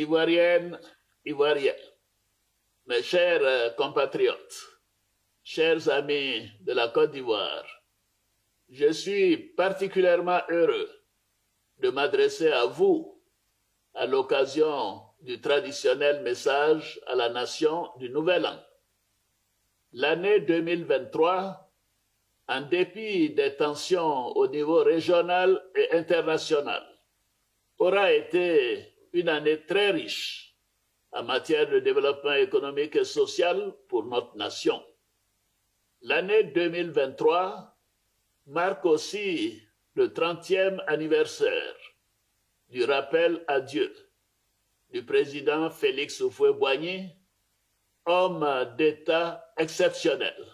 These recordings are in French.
Ivoiriennes, Ivoiriens, mes chers compatriotes, chers amis de la Côte d'Ivoire, je suis particulièrement heureux de m'adresser à vous à l'occasion du traditionnel message à la nation du Nouvel An. L'année 2023, en dépit des tensions au niveau régional et international, aura été une année très riche en matière de développement économique et social pour notre nation. L'année 2023 marque aussi le 30e anniversaire du rappel à Dieu du président Félix Houphouët-Boigny, homme d'État exceptionnel,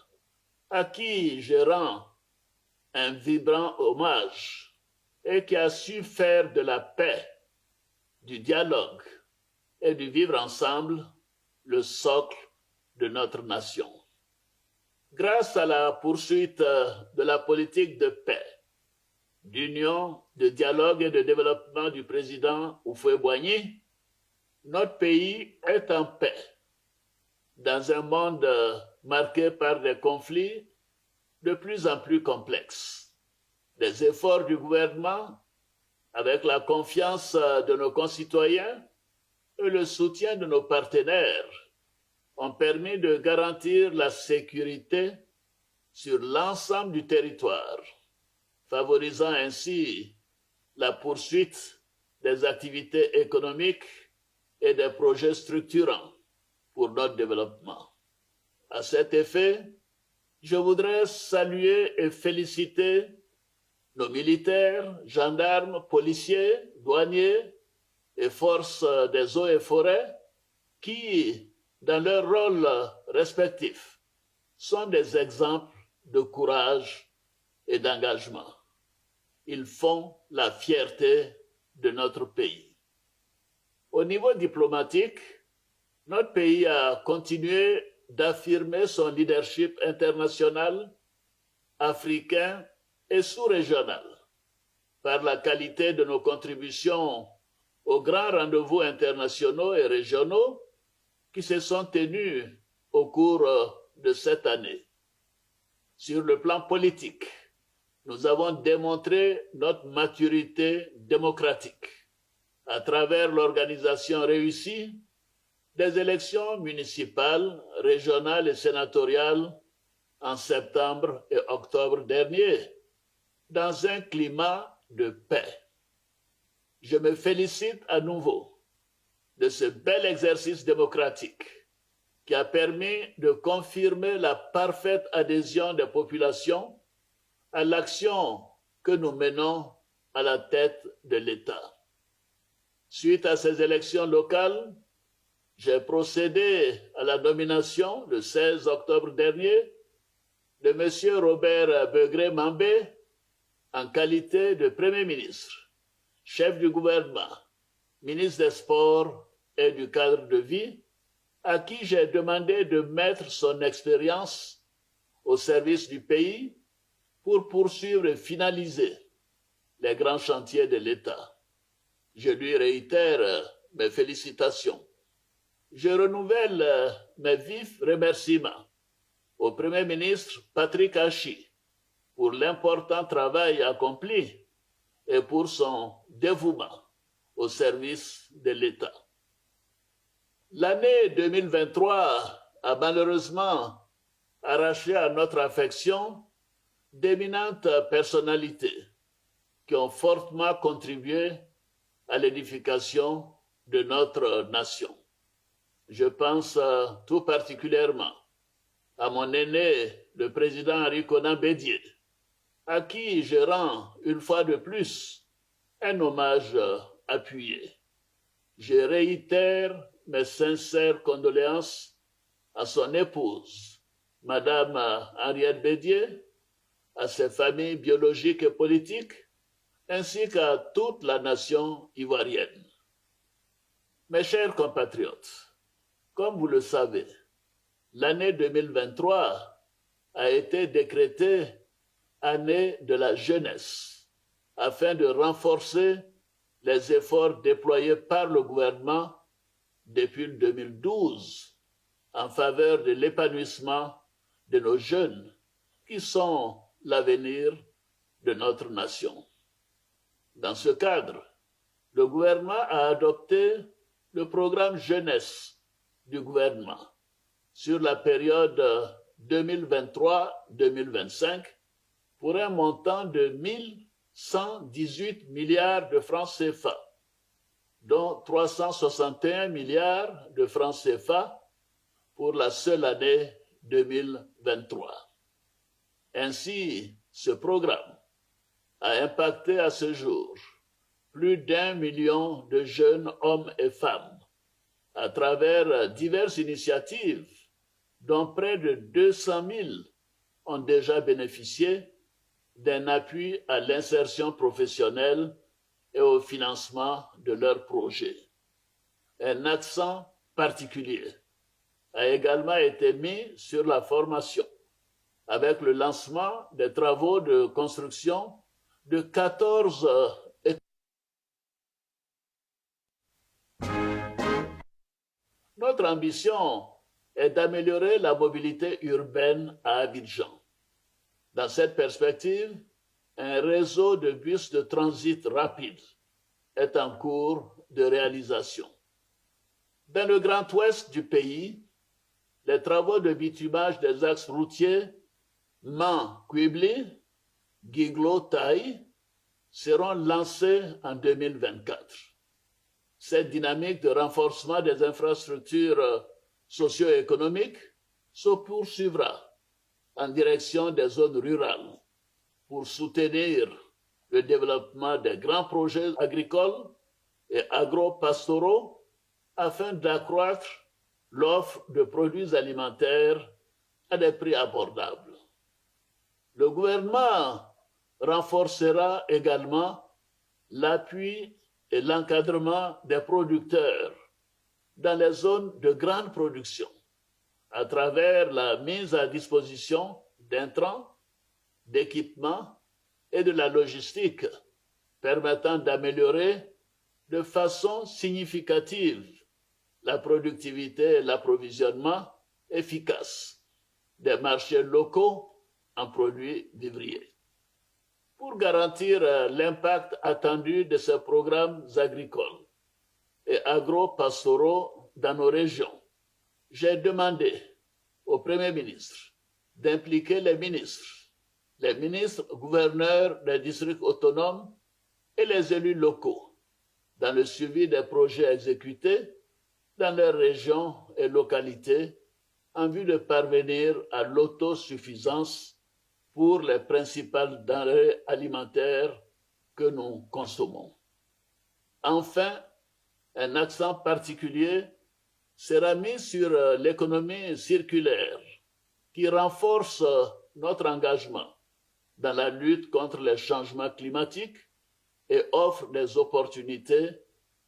à qui je rends un vibrant hommage et qui a su faire de la paix, du dialogue et du vivre ensemble le socle de notre nation. Grâce à la poursuite de la politique de paix, d'union, de dialogue et de développement du président Houphouët-Boigny, notre pays est en paix dans un monde marqué par des conflits de plus en plus complexes. Les efforts du gouvernement, avec la confiance de nos concitoyens et le soutien de nos partenaires, ont permis de garantir la sécurité sur l'ensemble du territoire, favorisant ainsi la poursuite des activités économiques et des projets structurants pour notre développement. À cet effet, je voudrais saluer et féliciter nos militaires, gendarmes, policiers, douaniers et forces des eaux et forêts qui, dans leurs rôles respectifs, sont des exemples de courage et d'engagement. Ils font la fierté de notre pays. Au niveau diplomatique, notre pays a continué d'affirmer son leadership international, africain et sous-régional par la qualité de nos contributions aux grands rendez-vous internationaux et régionaux qui se sont tenus au cours de cette année. Sur le plan politique, nous avons démontré notre maturité démocratique à travers l'organisation réussie des élections municipales, régionales et sénatoriales en septembre et octobre dernier, dans un climat de paix. Je me félicite à nouveau de ce bel exercice démocratique qui a permis de confirmer la parfaite adhésion des populations à l'action que nous menons à la tête de l'État. Suite à ces élections locales, j'ai procédé à la nomination le 16 octobre dernier de M. Robert Begré-Mambé en qualité de Premier ministre, chef du gouvernement, ministre des Sports et du cadre de vie, à qui j'ai demandé de mettre son expérience au service du pays pour poursuivre et finaliser les grands chantiers de l'État. Je lui réitère mes félicitations. Je renouvelle mes vifs remerciements au Premier ministre Patrick Achi pour l'important travail accompli et pour son dévouement au service de l'État. L'année 2023 a malheureusement arraché à notre affection d'éminentes personnalités qui ont fortement contribué à l'édification de notre nation. Je pense tout particulièrement à mon aîné, le président Henri Konan Bédié, à qui je rends une fois de plus un hommage appuyé. Je réitère mes sincères condoléances à son épouse, Madame Henriette Bédié, à ses familles biologiques et politiques, ainsi qu'à toute la nation ivoirienne. Mes chers compatriotes, comme vous le savez, l'année 2023 a été décrétée année de la jeunesse, afin de renforcer les efforts déployés par le gouvernement depuis 2012 en faveur de l'épanouissement de nos jeunes qui sont l'avenir de notre nation. Dans ce cadre, le gouvernement a adopté le programme jeunesse du gouvernement sur la période 2023-2025 pour un montant de 1 118 milliards de francs CFA, dont 361 milliards de francs CFA pour la seule année 2023. Ainsi, ce programme a impacté à ce jour plus d'1 million de jeunes hommes et femmes à travers diverses initiatives dont près de 200 000 ont déjà bénéficié d'un appui à l'insertion professionnelle et au financement de leurs projets. Un accent particulier a également été mis sur la formation, avec le lancement des travaux de construction de 14 écoles. Notre ambition est d'améliorer la mobilité urbaine à Abidjan. Dans cette perspective, un réseau de bus de transit rapide est en cours de réalisation. Dans le Grand Ouest du pays, les travaux de bitumage des axes routiers Mans-Quibli, Guiglo-Taï seront lancés en 2024. Cette dynamique de renforcement des infrastructures socio-économiques se poursuivra en direction des zones rurales pour soutenir le développement des grands projets agricoles et agro-pastoraux afin d'accroître l'offre de produits alimentaires à des prix abordables. Le gouvernement renforcera également l'appui et l'encadrement des producteurs dans les zones de grande production à travers la mise à disposition d'intrants, d'équipements et de la logistique permettant d'améliorer de façon significative la productivité et l'approvisionnement efficace des marchés locaux en produits vivriers. Pour garantir l'impact attendu de ces programmes agricoles et agro-pastoraux dans nos régions, j'ai demandé au Premier ministre d'impliquer les ministres gouverneurs des districts autonomes et les élus locaux dans le suivi des projets exécutés dans leurs régions et localités en vue de parvenir à l'autosuffisance pour les principales denrées alimentaires que nous consommons. Enfin, un accent particulier sera mis sur l'économie circulaire qui renforce notre engagement dans la lutte contre les changements climatiques et offre des opportunités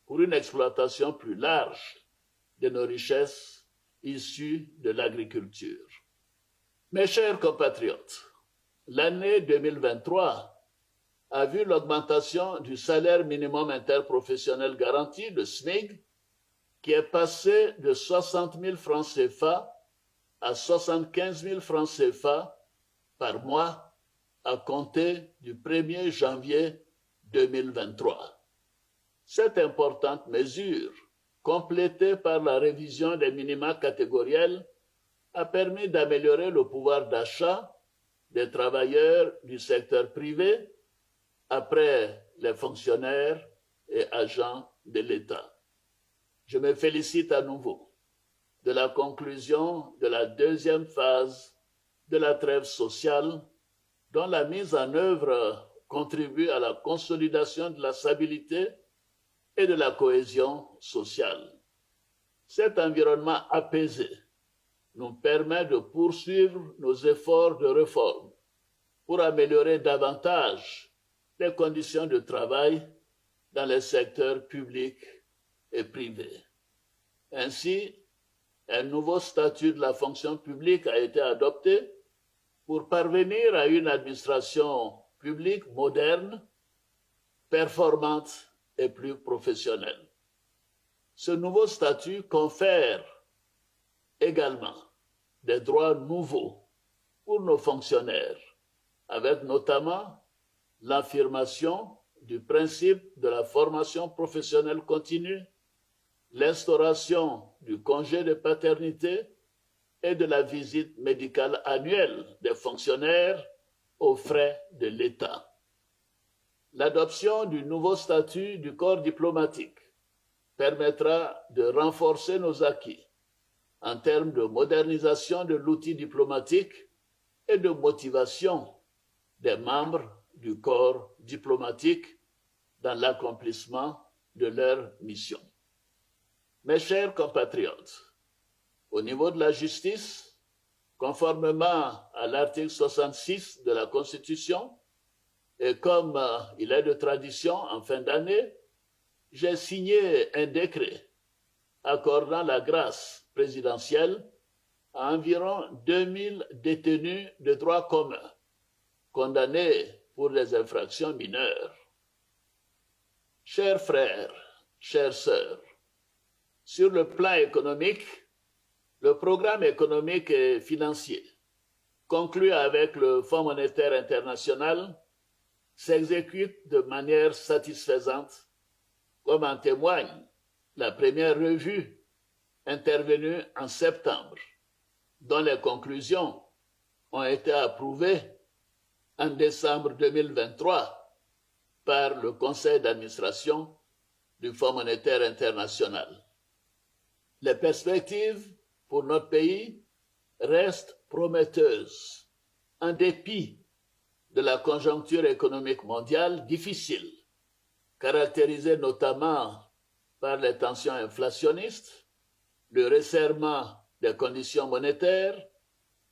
pour une exploitation plus large de nos richesses issues de l'agriculture. Mes chers compatriotes, l'année 2023 a vu l'augmentation du salaire minimum interprofessionnel garanti, le SMIG, qui est passé de 60 000 francs CFA à 75 000 francs CFA par mois à compter du 1er janvier 2023. Cette importante mesure, complétée par la révision des minima catégoriels, a permis d'améliorer le pouvoir d'achat des travailleurs du secteur privé après les fonctionnaires et agents de l'État. Je me félicite à nouveau de la conclusion de la deuxième phase de la trêve sociale, dont la mise en œuvre contribue à la consolidation de la stabilité et de la cohésion sociale. Cet environnement apaisé nous permet de poursuivre nos efforts de réforme pour améliorer davantage les conditions de travail dans les secteurs publics et privés. Ainsi, un nouveau statut de la fonction publique a été adopté pour parvenir à une administration publique moderne, performante et plus professionnelle. Ce nouveau statut confère également des droits nouveaux pour nos fonctionnaires, avec notamment l'affirmation du principe de la formation professionnelle continue, l'instauration du congé de paternité et de la visite médicale annuelle des fonctionnaires aux frais de l'État. L'adoption du nouveau statut du corps diplomatique permettra de renforcer nos acquis en termes de modernisation de l'outil diplomatique et de motivation des membres du corps diplomatique dans l'accomplissement de leur mission. Mes chers compatriotes, au niveau de la justice, conformément à l'article 66 de la Constitution, et comme il est de tradition en fin d'année, j'ai signé un décret accordant la grâce présidentielle à environ 2000 détenus de droit commun, condamnés pour des infractions mineures. Chers frères, chères sœurs, sur le plan économique, le programme économique et financier conclu avec le Fonds monétaire international s'exécute de manière satisfaisante, comme en témoigne la première revue intervenue en septembre, dont les conclusions ont été approuvées en décembre 2023 par le Conseil d'administration du Fonds monétaire international. Les perspectives pour notre pays restent prometteuses, en dépit de la conjoncture économique mondiale difficile, caractérisée notamment par les tensions inflationnistes, le resserrement des conditions monétaires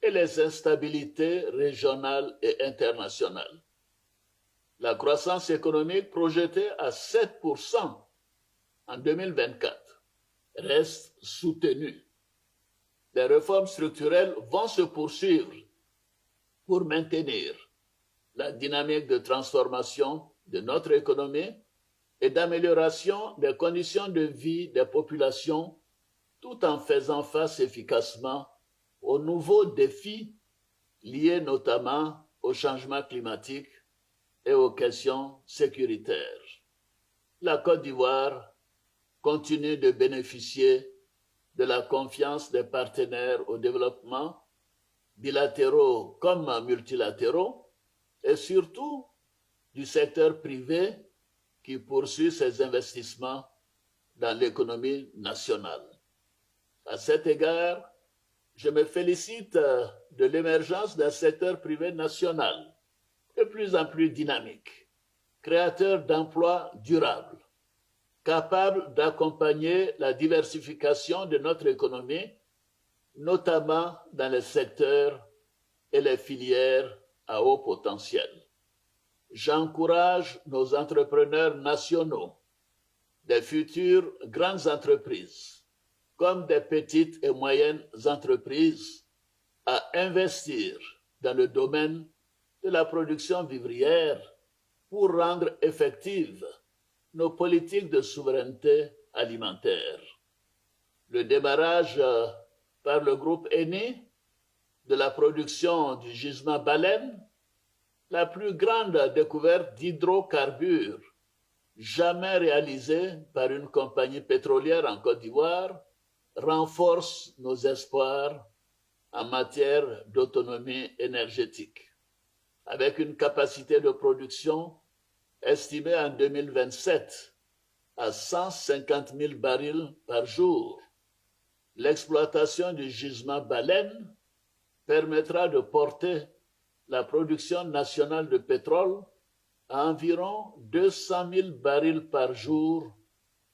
et les instabilités régionales et internationales. La croissance économique projetée à 7% en 2024 reste soutenue. Les réformes structurelles vont se poursuivre pour maintenir la dynamique de transformation de notre économie et d'amélioration des conditions de vie des populations, tout en faisant face efficacement aux nouveaux défis liés notamment au changement climatique et aux questions sécuritaires. La Côte d'Ivoire continue de bénéficier de la confiance des partenaires au développement, bilatéraux comme multilatéraux, et surtout du secteur privé qui poursuit ses investissements dans l'économie nationale. À cet égard, je me félicite de l'émergence d'un secteur privé national de plus en plus dynamique, créateur d'emplois durables, capable d'accompagner la diversification de notre économie, notamment dans les secteurs et les filières à haut potentiel. J'encourage nos entrepreneurs nationaux, des futures grandes entreprises, comme des petites et moyennes entreprises, à investir dans le domaine de la production vivrière pour rendre effectives nos politiques de souveraineté alimentaire. Le démarrage par le groupe Eni de la production du gisement Baleine, la plus grande découverte d'hydrocarbures jamais réalisée par une compagnie pétrolière en Côte d'Ivoire, renforce nos espoirs en matière d'autonomie énergétique. Avec une capacité de production estimée en 2027 à 150 000 barils par jour, l'exploitation du gisement Baleine permettra de porter la production nationale de pétrole à environ 200 000 barils par jour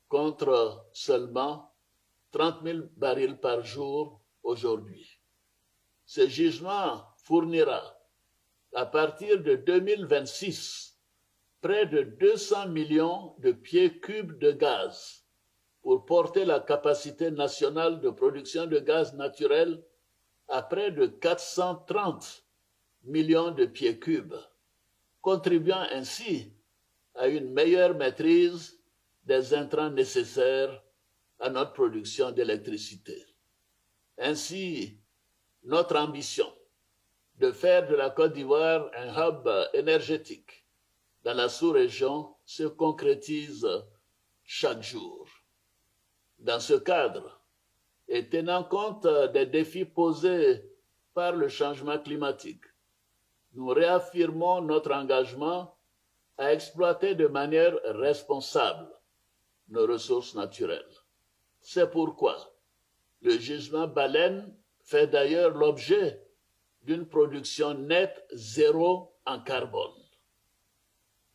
contre seulement 30 000 barils par jour aujourd'hui. Ce gisement fournira, à partir de 2026, près de 200 millions de pieds cubes de gaz pour porter la capacité nationale de production de gaz naturel à près de 430 millions de pieds cubes, contribuant ainsi à une meilleure maîtrise des intrants nécessaires à notre production d'électricité. Ainsi, notre ambition de faire de la Côte d'Ivoire un hub énergétique dans la sous-région se concrétise chaque jour. Dans ce cadre, et tenant compte des défis posés par le changement climatique, nous réaffirmons notre engagement à exploiter de manière responsable nos ressources naturelles. C'est pourquoi le gisement baleine fait d'ailleurs l'objet d'une production nette zéro en carbone.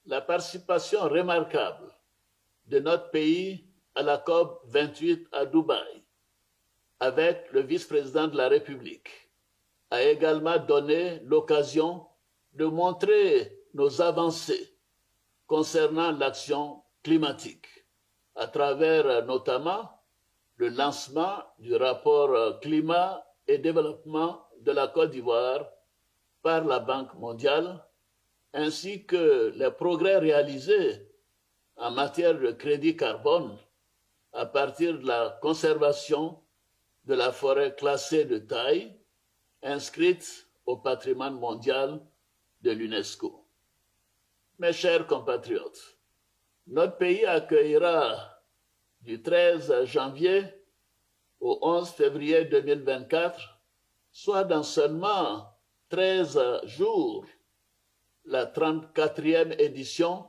La participation remarquable de notre pays à la COP 28 à Dubaï, avec le vice-président de la République, a également donné l'occasion de montrer nos avancées concernant l'action climatique, à travers notamment le lancement du rapport climat et développement de la Côte d'Ivoire par la Banque mondiale, ainsi que les progrès réalisés en matière de crédit carbone à partir de la conservation de la forêt classée de taille inscrite au patrimoine mondial de l'UNESCO. Mes chers compatriotes, notre pays accueillera du 13 janvier au 11 février 2024, soit dans seulement 13 jours, la 34e édition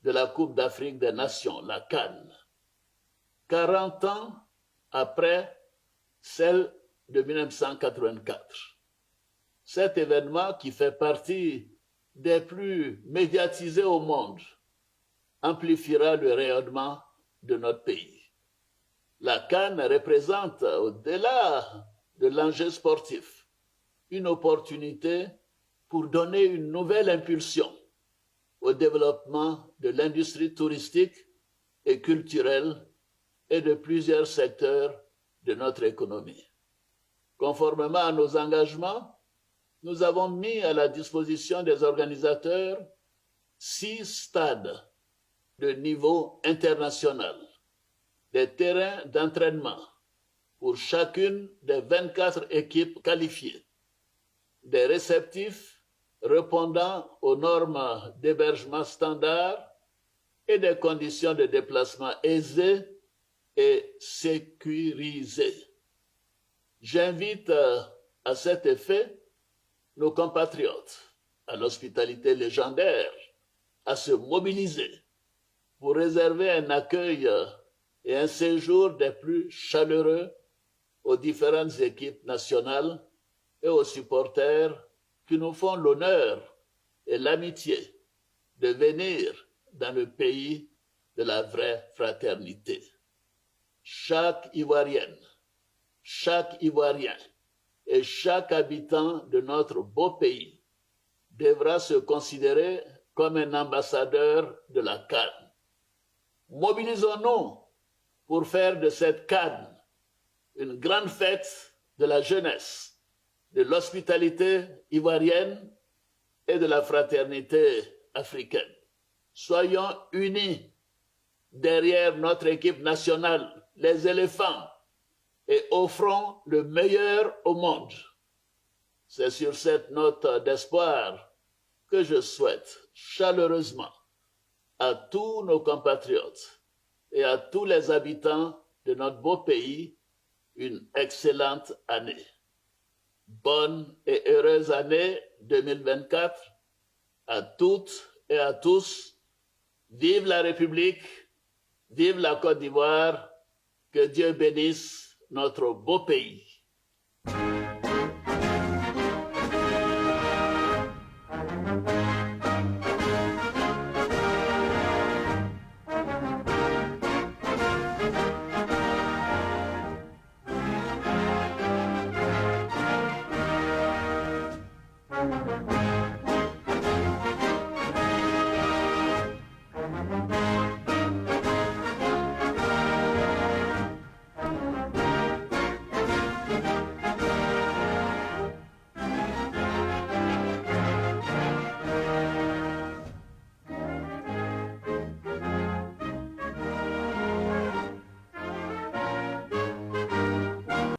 de la Coupe d'Afrique des Nations, la CAN, 40 ans après celle de 1984. Cet événement, qui fait partie des plus médiatisés au monde, amplifiera le rayonnement de notre pays. La CAN représente, au-delà de l'enjeu sportif, une opportunité pour donner une nouvelle impulsion au développement de l'industrie touristique et culturelle et de plusieurs secteurs de notre économie. Conformément à nos engagements, nous avons mis à la disposition des organisateurs 6 stades de niveau international, des terrains d'entraînement pour chacune des 24 équipes qualifiées, des réceptifs répondant aux normes d'hébergement standards et des conditions de déplacement aisées et sécurisées. J'invite à cet effet nos compatriotes à l'hospitalité légendaire à se mobiliser pour réserver un accueil et un séjour des plus chaleureux aux différentes équipes nationales et aux supporters qui nous font l'honneur et l'amitié de venir dans le pays de la vraie fraternité. Chaque Ivoirienne, chaque Ivoirien et chaque habitant de notre beau pays devra se considérer comme un ambassadeur de la CAN. Mobilisons-nous pour faire de cette CAN une grande fête de la jeunesse, de l'hospitalité ivoirienne et de la fraternité africaine. Soyons unis derrière notre équipe nationale, les éléphants, et offrons le meilleur au monde. C'est sur cette note d'espoir que je souhaite chaleureusement à tous nos compatriotes et à tous les habitants de notre beau pays une excellente année. Bonne et heureuse année 2024 à toutes et à tous. Vive la République, vive la Côte d'Ivoire, que Dieu bénisse notre beau pays.